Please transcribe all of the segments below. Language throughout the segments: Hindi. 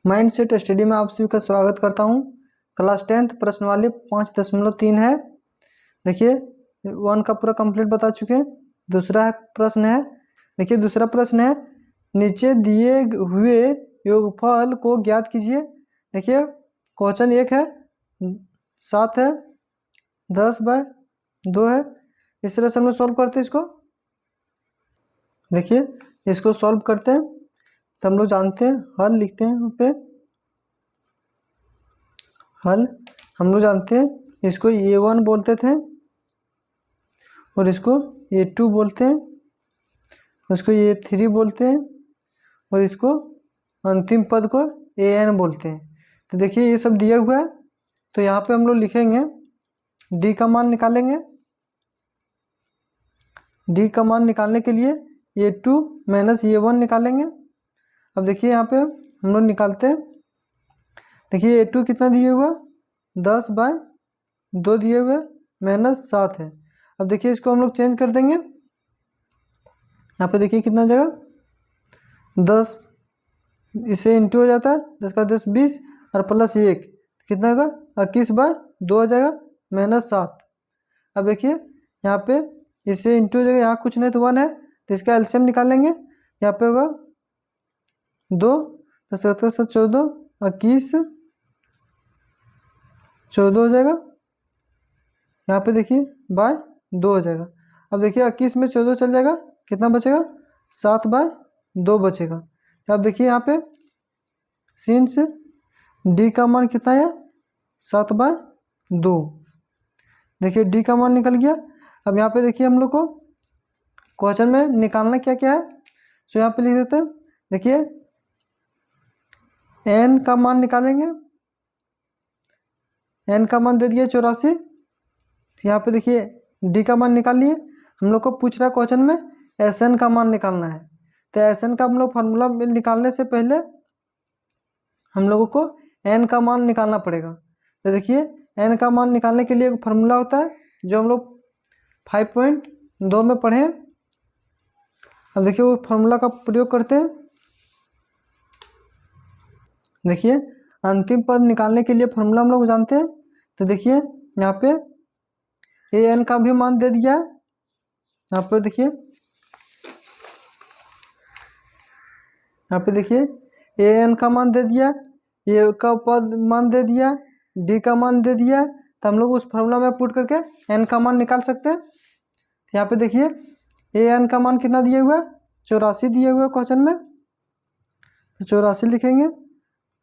माइंड सेट स्टडी में आप सभी का स्वागत करता हूं। क्लास 10th प्रश्न वाले 5.3 है। देखिए 1 का पूरा कंप्लीट बता चुके हैं। दूसरा प्रश्न है, देखिए दूसरा प्रश्न है, नीचे दिए हुए योगफल को ज्ञात कीजिए। देखिए क्वेश्चन 1 है, 7 है, 10/2 है। इस तरह से हम लोग सॉल्व करते हैं इसको। देखिए इसको सॉल्व करते हैं तो हम लोग जानते हैं, हल लिखते हैं यहाँ पे। हल हम लोग जानते हैं, इसको A1 बोलते थे और इसको A2 बोलते हैं, इसको A3 बोलते हैं और इसको अंतिम पद को AN बोलते हैं। तो देखिए ये सब दिया हुआ है, तो यहाँ पे हम लोग लिखेंगे D का मान निकालेंगे। D का मान निकालने के लिए A2 माइनस A1 निकालेंगे। अब देखिए यहाँ पे हम लोग निकालते हैं। देखिए A2 कितना दिए हुआ, 10/2 दिए हुए -7 है। अब देखिए इसको हम लोग चेंज कर देंगे। यहाँ पे देखिए कितना जाएगा, 10 इसे इंटू हो जाता है, 10 का 10 20 और +1 कितना होगा, 21/2 हो जाएगा -7। अब देखिए यहाँ पे इसे इंटू हो जाएगा, यहाँ कुछ नहीं तो 1 है, तो इसका एलसीएम निकालेंगे। यहाँ पे होगा 2, 10 का 14, 21 14 हो जाएगा। यहाँ पे देखिए /2 हो जाएगा। अब देखिए 21 में 14 चल जाएगा, कितना बचेगा, 7/2 बचेगा। अब देखिए यहाँ पे सिंस D का मान कितना है, 7/2। देखिए D का मान निकल गया। अब यहाँ पे देखिए हम लोग को क्वेश्चन में निकालना क्या क्या है, तो यहाँ पे लिख देते हैं। देखिए N का मान निकालेंगे। N का मान दे दिया 84। यहाँ पे देखिए D का मान निकाल लिए। हम लोग को पूछ रहा है क्वेश्चन में SN का मान निकालना है, तो SN का हम लोग फार्मूला निकालने से पहले हम लोगों को N का मान निकालना पड़ेगा। तो देखिए N का मान निकालने के लिए एक फार्मूला होता है जो हम लोग 5.2 में पढ़े। अब देखिए वो फार्मूला का प्रयोग करते हैं। देखिए अंतिम पद निकालने के लिए फार्मूला हम लोग जानते हैं। तो देखिए यहाँ पे AN का भी मान दे दिया है। यहाँ पे देखिए, यहाँ पे देखिए AN का मान दे दिया, A का पद मान दे दिया, D का मान दे दिया। तो हम लोग उस फार्मूला में पुट करके N का मान निकाल सकते हैं। यहाँ पे देखिए AN का मान कितना दिया हुआ है, 84 दिया हुआ है क्वेश्चन में, तो 84 लिखेंगे।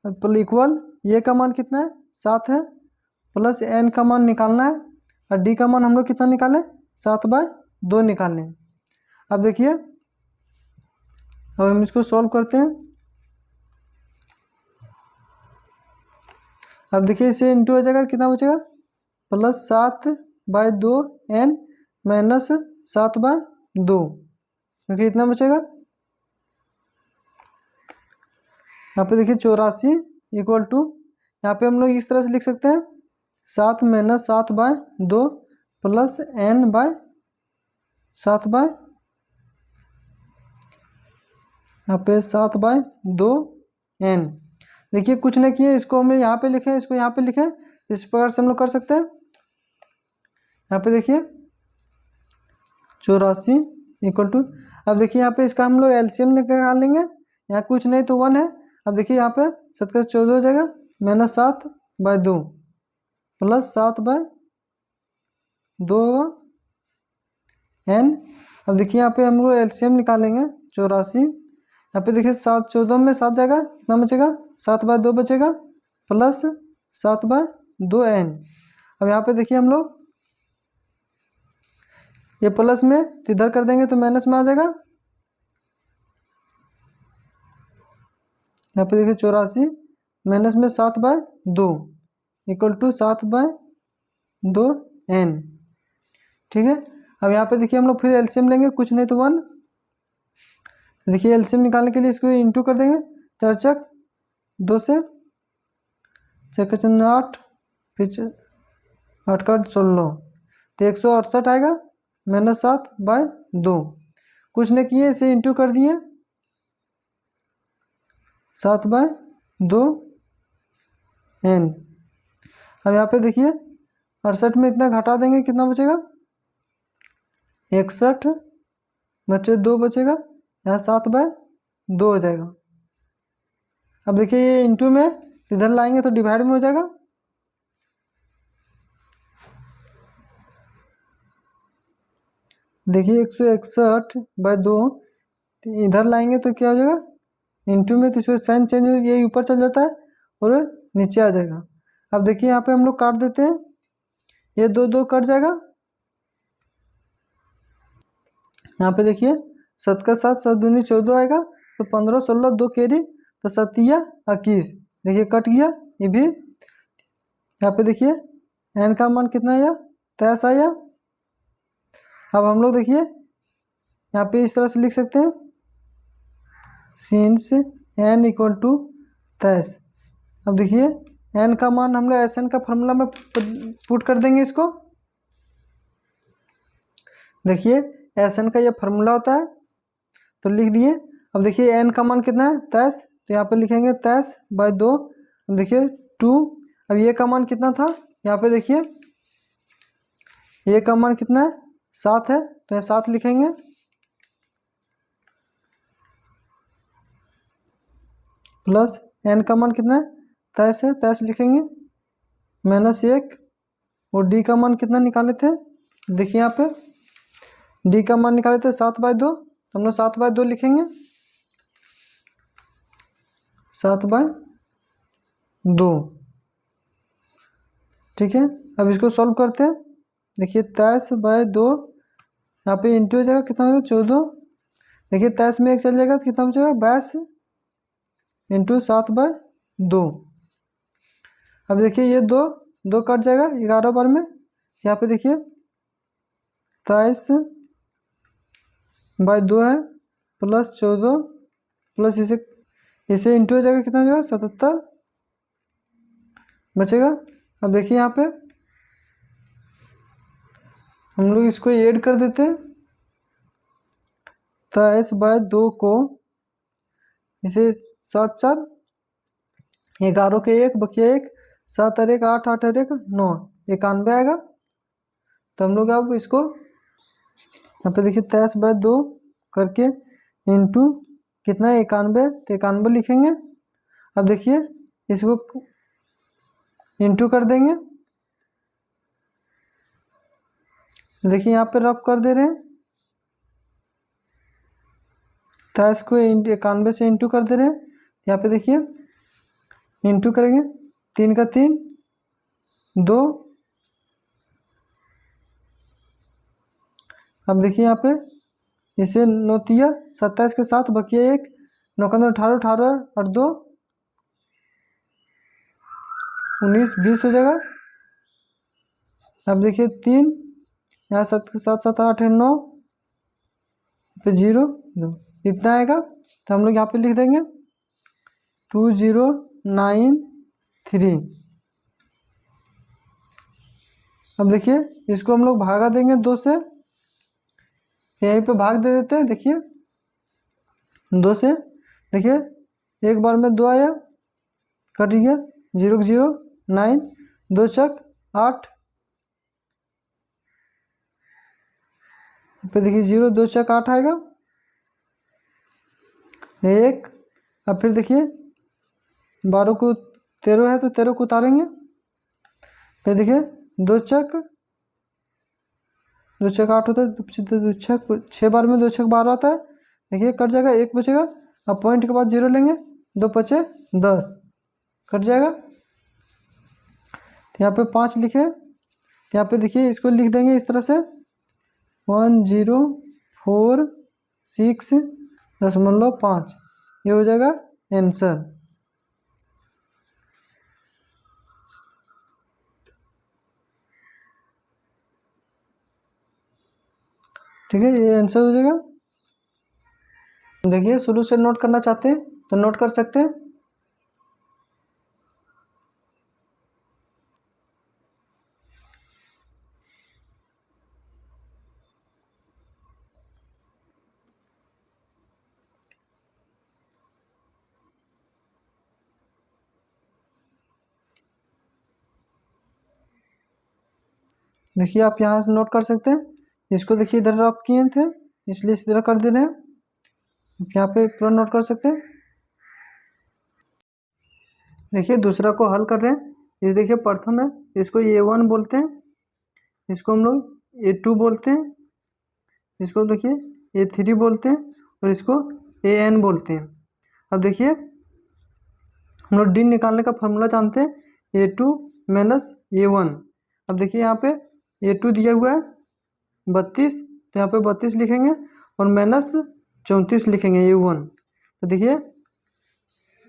इक्वल A का मान कितना है, 7 है, प्लस N का मान निकालना है और D का मान हम लोग कितना निकालें, 7/2 निकालें। अब देखिए अब हम इसको सॉल्व करते हैं। अब देखिए इसे इंटू हो जाएगा, कितना बचेगा, +7/2 N -7/2। देखिए इतना बचेगा। यहाँ पे देखिए 84 इक्वल टू, यहाँ पे हम लोग इस तरह से लिख सकते हैं, 7 - 7/2 प्लस N/7/, यहाँ पे 7/2 N। देखिए कुछ नहीं किए, इसको हमने यहाँ पे लिखे, इसको यहाँ पे लिखे, इस प्रकार से हम लोग कर सकते हैं। यहाँ पे देखिए 84 इक्वल टू, अब देखिए यहाँ पे इसका हम लोग एलसीएम निकाल लेंगे। यहाँ कुछ नहीं तो 1 है। अब देखिए यहाँ पे 7 का 14 हो जाएगा, -7/2 प्लस 7/2 होगा N। अब देखिए यहाँ पे हम लोग एलसीएम निकालेंगे, 84। यहाँ पे देखिए 7 14 में 7 जाएगा, कितना बचेगा, 7/2 बचेगा प्लस 7/2 N। अब यहाँ पे देखिए हम लोग ये प्लस में तो इधर कर देंगे तो माइनस में आ जाएगा। यहाँ पे देखिए 84 माइनस में 7/2 इक्वल टू 7/2 N। ठीक है। अब यहाँ पे देखिए हम लोग फिर एलसीएम लेंगे, कुछ नहीं तो 1। देखिए एलसीएम निकालने के लिए इसको इंटू कर देंगे, 4 चक 2 से 4 का 8, फिर 8 का 16, तो 168 आएगा -7/2। कुछ नहीं किए, इसे इंटू कर दिए, 7/2 2 n। अब यहाँ पे देखिए 68 में इतना घटा देंगे, कितना बचेगा 61 बचे 2 बचेगा, यहाँ 7/2 हो जाएगा। अब देखिए ये इंटू में इधर लाएंगे तो डिवाइड में हो जाएगा। देखिए 161/2 इधर लाएंगे तो क्या हो जाएगा इंटू में, तो इसको साइन चेंज हो, ये ऊपर चल जाता है और नीचे आ जाएगा। अब देखिए यहाँ पे हम लोग काट देते हैं, ये 2 कट जाएगा। यहाँ पे देखिए 7 का 7, 7 दूनी 14 आएगा, तो 15 16 2 कैरी, तो 7 या 21, देखिए कट गया ये भी। यहाँ पे देखिए n का मान कितना आया 23 आया। अब हम लोग देखिए यहाँ पे इस तरह से लिख सकते हैं सिंस n इक्वल टू 23। अब देखिए n का मान हम लोग Sn का फॉर्मूला में पुट कर देंगे इसको। देखिए Sn का ये फार्मूला होता है, तो लिख दिए। अब देखिए n का मान कितना है 23, तो यहाँ पे लिखेंगे 23/2। अब देखिए 2। अब ये का मान कितना था, यहाँ पे देखिए ये का मान कितना है 7 है, तो यहाँ 7 लिखेंगे। प्लस n का मान कितना है 23 है, 23 लिखेंगे, -1। और d का मान कितना निकाले थे, देखिए यहाँ पे d का मान निकाले थे 7/2, तो हम लोग 7/2 लिखेंगे, 7/2। ठीक है। अब इसको सॉल्व करते हैं। देखिए 23/2 यहाँ पे इंटू हो जाएगा, कितना होगा 14। देखिए 23 में 1 चल जाएगा तो कितना बचेगा 22 इंटू 7/2। अब देखिए ये 2 कट जाएगा 11 बार में। यहाँ पे देखिए 23/2 है, प्लस 14, प्लस इसे इंटू हो जाएगा, कितना हो जाएगा 77 बचेगा। अब देखिए यहाँ पे हम लोग इसको ऐड कर देते हैं, 23/2 को इसे 7 4 11 के 1 बकिया 1, 7 और 1 8, 8 और 1 9, 91 आएगा। तो हम लोग अब इसको यहाँ पे देखिए 23/2 करके इंटू कितना है 91, तो 91 लिखेंगे। अब देखिए इसको इंटू कर देंगे, देखिए यहाँ पे रफ कर दे रहे हैं, 23 को 91 से इंटू कर दे रहे हैं। यहाँ पे देखिए इंटू करेंगे, 3 का 3 2। अब देखिए यहाँ पे इसे 9 तिया 27 के साथ बकिया 1, 9 का 18, 18 और 2 19 20 हो जाएगा। अब देखिए 3 यहाँ 7 के 7 7 8 9 पे 0 2 इतना आएगा। तो हम लोग यहाँ पे लिख देंगे 2093। अब देखिए इसको हम लोग भागा देंगे 2 से, यहीं पे भाग दे देते हैं। देखिए 2 से, देखिए एक बार में 2 आया, कट गया, 0 0 9, 2 चक 8 पे देखिए 0 2 चक 8 आएगा 1। अब फिर देखिए 12 को 13 है तो 13 को उतारेंगे, फिर देखिए 2 चक 8 होता है, 2 छक 6 बार में 2 छक 12 आता है। देखिए कट जाएगा, 1 बचेगा। अब पॉइंट के बाद 0 लेंगे, 2 5 10 कट जाएगा। यहाँ पे 5 लिखे, यहाँ पे देखिए इसको लिख देंगे इस तरह से 1046.5, ये हो जाएगा आंसर। ठीक है, ये आंसर हो जाएगा। देखिए शुरू से नोट करना चाहते हैं तो नोट कर सकते हैं। देखिए आप यहाँ से नोट कर सकते हैं, इसको देखिए इधर ड्रॉप किए थे इसलिए इस तरह कर दे रहे हैं, यहाँ पे पूरा नोट कर सकते हैं। देखिए दूसरा को हल कर रहे हैं, ये देखिए प्रथम है, इसको A1 बोलते हैं, इसको हम लोग A2 बोलते हैं, इसको देखिए A3 बोलते हैं और इसको AN बोलते हैं। अब देखिए हम लोग डी निकालने का फॉर्मूला जानते हैं, A2 माइनस A1। अब देखिए यहाँ पे A2 दिया हुआ है 32, तो यहाँ पे 32 लिखेंगे और माइनस 34 लिखेंगे A1। तो देखिए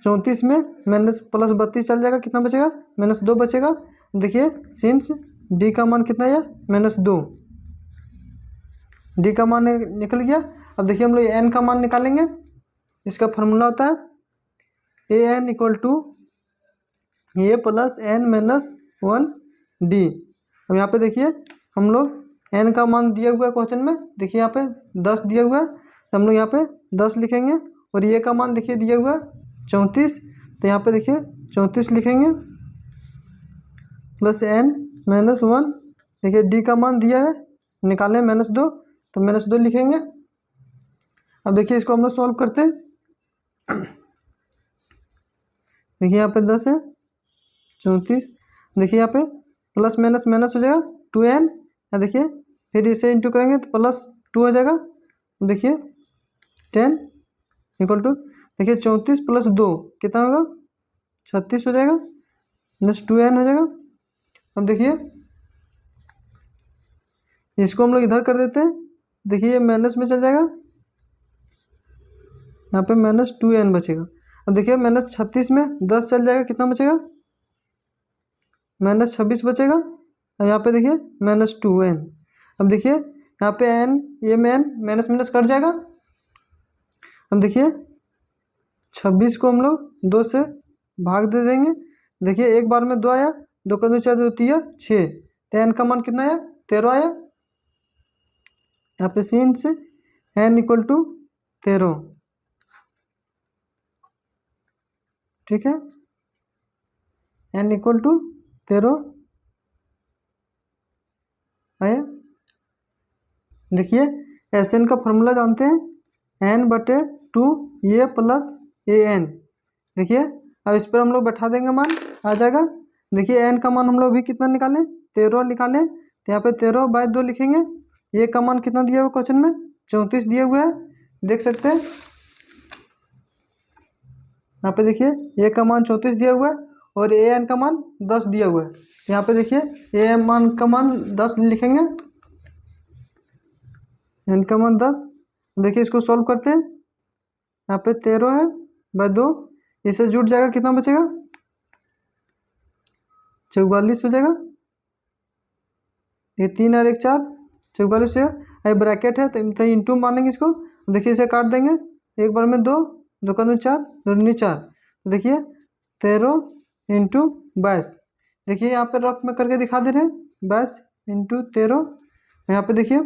34 में माइनस प्लस 32 चल जाएगा, कितना बचेगा, -2 बचेगा। देखिए सिंस डी का मान कितना है, -2, डी का मान निकल गया। अब देखिए हम लोग एन का मान निकालेंगे, इसका फॉर्मूला होता है AN = A + N - 1 D। अब यहाँ पे देखिए हम लोग एन का मान दिया हुआ है क्वेश्चन में, देखिए यहाँ पे 10 दिया हुआ है, तो हम लोग यहाँ पे 10 लिखेंगे और ये का मान देखिए दिया हुआ है 34, तो यहाँ पे देखिए 34 लिखेंगे प्लस N - 1, देखिए डी का मान दिया है, निकालें -2, तो -2 लिखेंगे। अब देखिए इसको हम लोग सॉल्व करते हैं, देखिए यहाँ पे 10 है 34, देखिए यहाँ पे प्लस माइनस माइनस हो जाएगा 2n, देखिए फिर इसे इंटू करेंगे तो +2 हो जाएगा। देखिए 10 = देखिए 34 + 2 कितना होगा, 36 हो जाएगा, -2n हो जाएगा। अब देखिए इसको हम लोग इधर कर देते हैं, देखिए ये माइनस में चल जाएगा, यहाँ पे -2n बचेगा। अब देखिए -36 में 10 चल जाएगा, कितना बचेगा, -26 बचेगा, और यहाँ पे देखिए -2n। अब देखिए यहाँ पे n, ये में n माइनस माइनस कट जाएगा। अब देखिए 26 को हम लोग 2 से भाग दे देंगे, देखिए एक बार में 2 आया, 2 का 2 4 2 3 6, तो n का मान कितना आया, 13 आया। यहाँ पे सीन से n = 13, ठीक है, n = 13 आया। देखिए SN का फॉर्मूला जानते हैं, n/2 A + AN। देखिए अब इस पर हम लोग बैठा देंगे, मान आ जाएगा। देखिए n का मान हम लोग अभी कितना निकालें, 13 निकालें, तो यहाँ पे 13/2 लिखेंगे। ये का मान कितना दिया हुआ क्वेश्चन में, 34 दिया हुआ है, देख सकते हैं यहाँ पे देखिए ए का मान 34 दिया हुआ है और AN का मान 10 दिया हुआ है। यहाँ पे देखिए AN का मान 10 लिखेंगे, n का मान 10। देखिए इसको सॉल्व करते हैं, यहाँ पे 13/2, इसे जुट जाएगा, कितना बचेगा, 44 हो जाएगा। ये 3 और 1 4, 44 है। ये ब्रैकेट है तो इंटू मानेंगे इसको, देखिए इसे काट देंगे, एक बार में 2, 2 का 2 4, 2 दूनी 4, देखिए 13 × 22। देखिए यहाँ पे रफ में करके दिखा दे रहे हैं, 22 × 13, यहाँ पे देखिए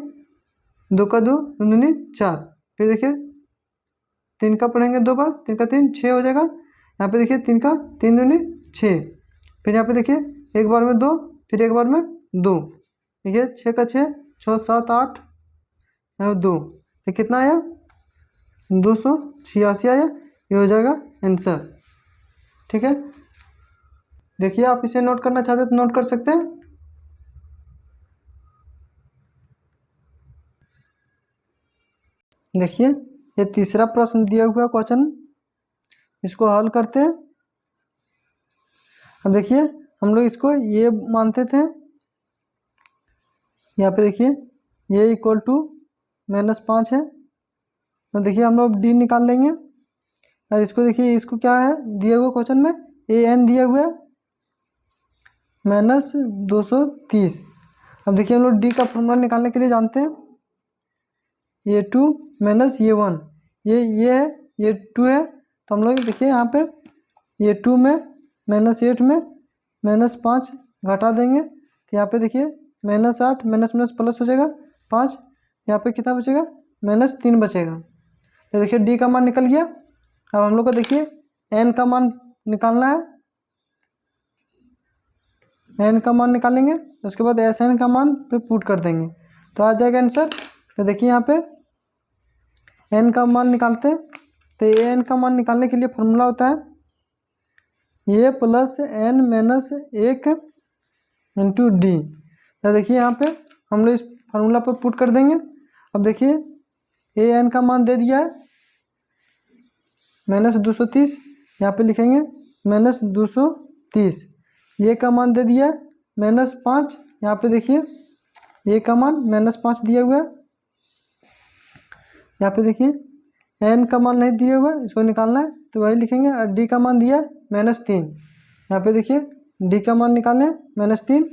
2 का 2, 2 दूनी 4, फिर देखिए 3 का पढ़ेंगे 2 बार, 3 का 3 6 हो जाएगा। यहाँ पे देखिए 3 का 3 दूनी 6, फिर यहाँ पे देखिए एक बार में 2, फिर एक बार में 2, देखिए 6 का 6, 6 7 8 2, तो कितना आया, 286 आया, ये हो जाएगा आंसर, ठीक है। देखिए आप इसे नोट करना चाहते हैं तो नोट कर सकते हैं। देखिए ये तीसरा प्रश्न दिया हुआ क्वेश्चन, इसको हल करते हैं। अब देखिए हम लोग इसको ये मानते थे, यहाँ पे देखिए ये = -5 है, तो देखिए हम लोग डी निकाल लेंगे। और इसको देखिए, इसको क्या है दिया हुआ क्वेश्चन में, AN दिया हुआ है -230। अब देखिए हम लोग डी का फॉर्मूला निकालने के लिए जानते हैं, A2 - A1, ये है, ये 2 है, तो हम लोग देखिए यहाँ पे A2 में -8 में -5 घटा देंगे, तो यहाँ पे देखिए -8 माइनस प्लस हो जाएगा 5, यहाँ पे कितना बचेगा, -3 बचेगा। तो देखिए डी का मान निकल गया। अब हम लोग को देखिए एन का मान निकालना है, एन का मान निकालेंगे, उसके बाद एस एन का मान पे पुट कर देंगे तो आ जाएगा आंसर। तो देखिए यहाँ पे एन का मान निकालते हैं, तो ए एन का मान निकालने के लिए फॉर्मूला होता है A plus N minus 1 into D. तो देखिए यहाँ पे हम लोग इस फार्मूला पर पुट कर देंगे। अब देखिए ए एन का मान दे दिया है -230, यहाँ पे लिखेंगे -230। ये का मान दे दिया है -5, यहाँ पे देखिए ये का मान -5 दिया हुआ है। यहाँ पे देखिए एन का मान नहीं दिया हुआ, इसको निकालना है तो वही लिखेंगे। और डी का मान दिया है -3, यहाँ पे देखिए डी का मान निकालना है -3,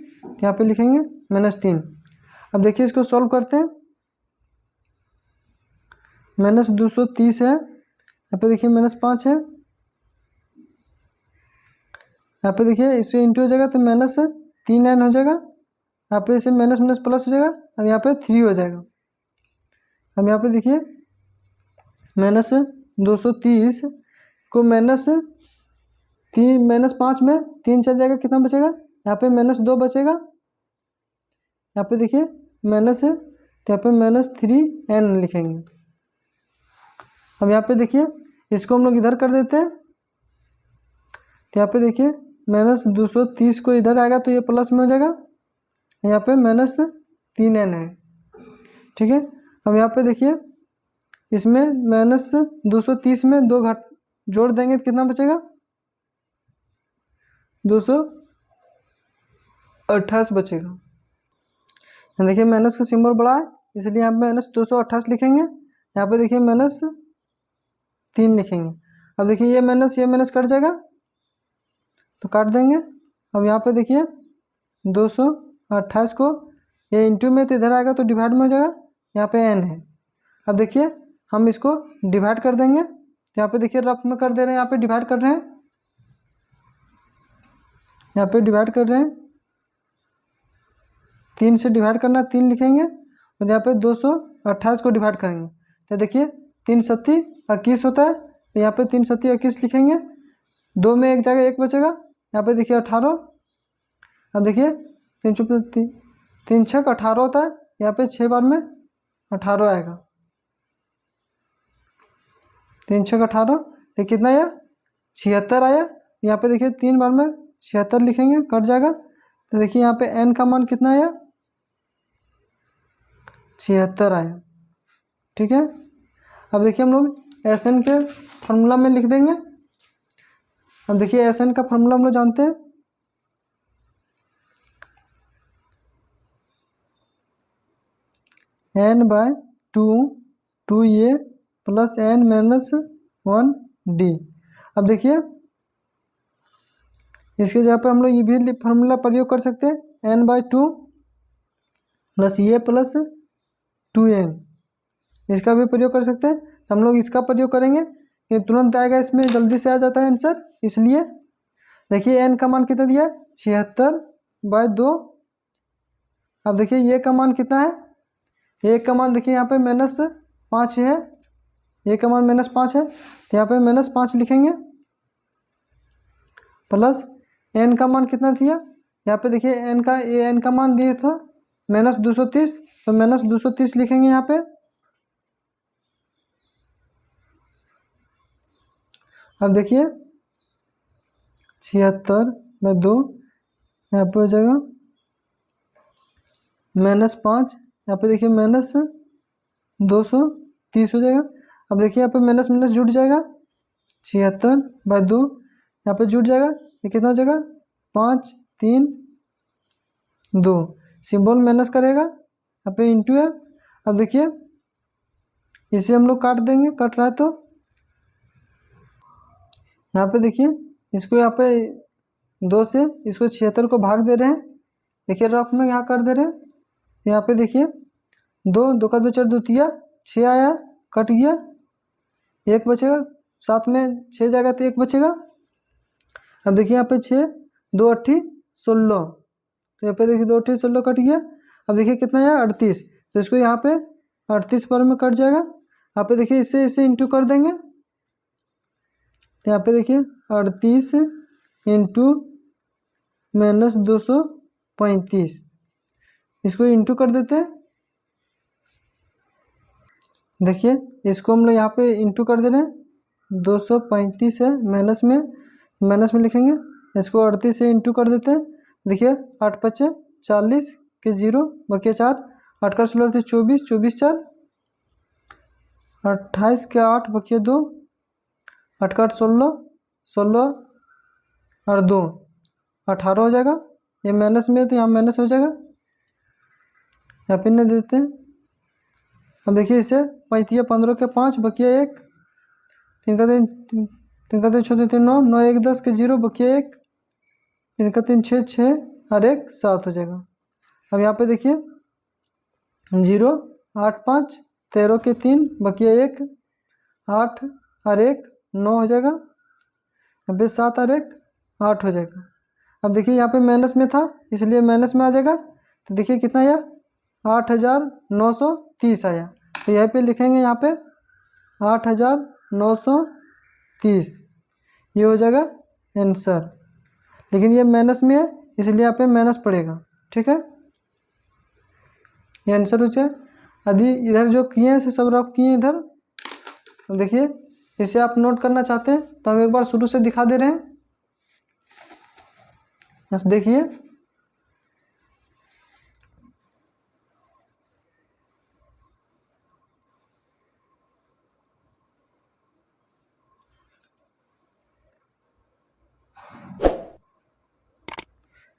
यहाँ पे लिखेंगे -3। अब देखिए इसको सॉल्व करते हैं। -230 है, यहाँ पे देखिए -5 है, यहाँ पे देखिए इससे इंटू हो जाएगा तो -3n हो जाएगा, यहाँ पे इसे माइनस माइनस प्लस हो जाएगा और यहाँ पे 3 हो जाएगा। अब यहाँ पे देखिए -230 को -5 में 3 चल जाएगा, कितना बचेगा यहाँ पे -2 बचेगा, यहाँ पे देखिए माइनस है तो यहाँ पे -3n लिखेंगे। अब यहाँ पे देखिए इसको हम लोग इधर कर देते हैं, तो यहाँ पे देखिए -230 को इधर आएगा तो ये प्लस में हो जाएगा, यहाँ पे -3n है, ठीक है। अब यहाँ पे देखिए इसमें -230 में 2 घट जोड़ देंगे तो कितना बचेगा 228 बचेगा। देखिए माइनस का सिंबल बड़ा है इसलिए यहाँ पे -228 लिखेंगे, यहाँ पे देखिए -3 लिखेंगे। अब देखिए ये माइनस कट जाएगा तो काट देंगे। अब यहाँ पे देखिए 228 को ये इंटू में तो इधर आएगा तो डिवाइड में हो जाएगा, यहाँ पे n है। अब देखिए हम इसको डिवाइड कर देंगे, तो यहाँ पे देखिए रफ में कर दे रहे हैं, यहाँ पे डिवाइड कर रहे हैं, यहाँ पे डिवाइड कर रहे हैं, 3 से डिवाइड करना 3 लिखेंगे और यहाँ पे 228 को डिवाइड करेंगे तो देखिए 3 सत्ती 21 होता है, तो यहाँ पे 3 सत्ती 21 लिखेंगे, 2 में एक जगह 1 बचेगा, यहाँ पे देखिए 18। अब देखिए 3 छक 18 होता है, यहाँ पे 6 बार में 18 आएगा, 3 छक 18, तो कितना आया 76 आया। यहाँ पे देखिए 3 बार में 76 लिखेंगे, कट जाएगा, तो देखिए यहाँ पे n का मान कितना आया 76 आया, ठीक है। अब देखिए हम लोग Sn के फार्मूला में लिख देंगे। अब देखिए Sn का फार्मूला हम लोग जानते हैं, n/2 2a plus n minus 1 d। अब देखिए इसके जगह पर हम लोग ये भी फार्मूला प्रयोग कर सकते हैं, n/2 plus a plus 2n, इसका भी प्रयोग कर सकते हैं। हम लोग इसका प्रयोग करेंगे ये तुरंत आएगा, इसमें जल्दी से आ जाता है आंसर, इसलिए देखिए n का मान कितना दिया है 76/2। अब देखिए ये का मान कितना है, एक का मान देखिए यहाँ पे -5 है, एक का मान -5 है तो यहाँ पे -5 लिखेंगे, प्लस n का मान कितना दिया, यहाँ पे देखिए n का मान दिया था -230, तो -230 लिखेंगे यहाँ पे। अब देखिए 76/2 यहाँ पे हो जाएगा -5, यहाँ पे देखिए -230 हो जाएगा। अब देखिए यहाँ पे माइनस माइनस जुड़ जाएगा, 76/2 यहाँ पे जुड़ जाएगा, ये कितना हो जाएगा 5 3 2, सिंबल माइनस करेगा, यहाँ पे इंटू है। अब देखिए इसे हम लोग काट देंगे, कट रहा है तो यहाँ पे देखिए इसको यहाँ पे 2 से इसको 76 को भाग दे रहे हैं, देखिए रफ में यहाँ कर दे रहे हैं, यहाँ पे देखिए 2 2 का 2 4 2 3 6 आया, कट गया, 1 बचेगा, साथ में 6 जाएगा तो 1 बचेगा। अब देखिए यहाँ पे 6 2 8 16, तो यहाँ पे देखिए 2 8 16 कट गया। अब देखिए कितना आया 38, तो इसको यहाँ पे 38 पर में कट जाएगा। यहाँ पे देखिए इसे इंटू कर देंगे, तो यहाँ पे देखिए 38 इंटू माइनस 235, इसको इंटू कर देते हैं। देखिए इसको हम लोग यहाँ पे इंटू कर दे रहे हैं, 235 है, माइनस में लिखेंगे, इसको 38 से इंटू कर देते हैं। देखिए 8 पचे 40 के 0 बकिया 4, 8 का 16 24, 24 4, 28 के 8 बकिया 2, 8 का 8 16, 16 और 2 18 हो जाएगा। ये माइनस में है तो यहाँ माइनस हो जाएगा, यहाँ पे नहीं देते हैं। अब देखिए इसे 35 15 के 5 बकिया 1, 3 का 3 छोटे 3 9, 9 1 10 के 0 बकिया 1, 3 का 3 6 6 और 1 7 हो जाएगा। अब यहाँ पे देखिए 0 8 5 13 के 3 बकिया 1, 8 और 1 9 हो जाएगा। अब 7 और 1 8 हो जाएगा। अब देखिए यहाँ पे माइनस में था इसलिए माइनस में आ जाएगा, तो देखिए कितना आया 8930 आया। तो यहाँ पे लिखेंगे, यहाँ पे 8930 ये हो जाएगा आंसर। लेकिन ये माइनस में है इसलिए यहाँ पे माइनस पड़ेगा, ठीक है। ये आंसर हो जाए। यदि इधर जो किए हैं इसे सब रफ किए हैं इधर, तो देखिए इसे आप नोट करना चाहते हैं तो हम एक बार शुरू से दिखा दे रहे हैं। बस देखिए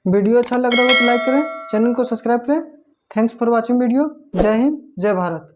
वीडियो अच्छा लग रहा हो तो लाइक करें, चैनल को सब्सक्राइब करें। Thanks for watching video. जय हिंद, जय भारत।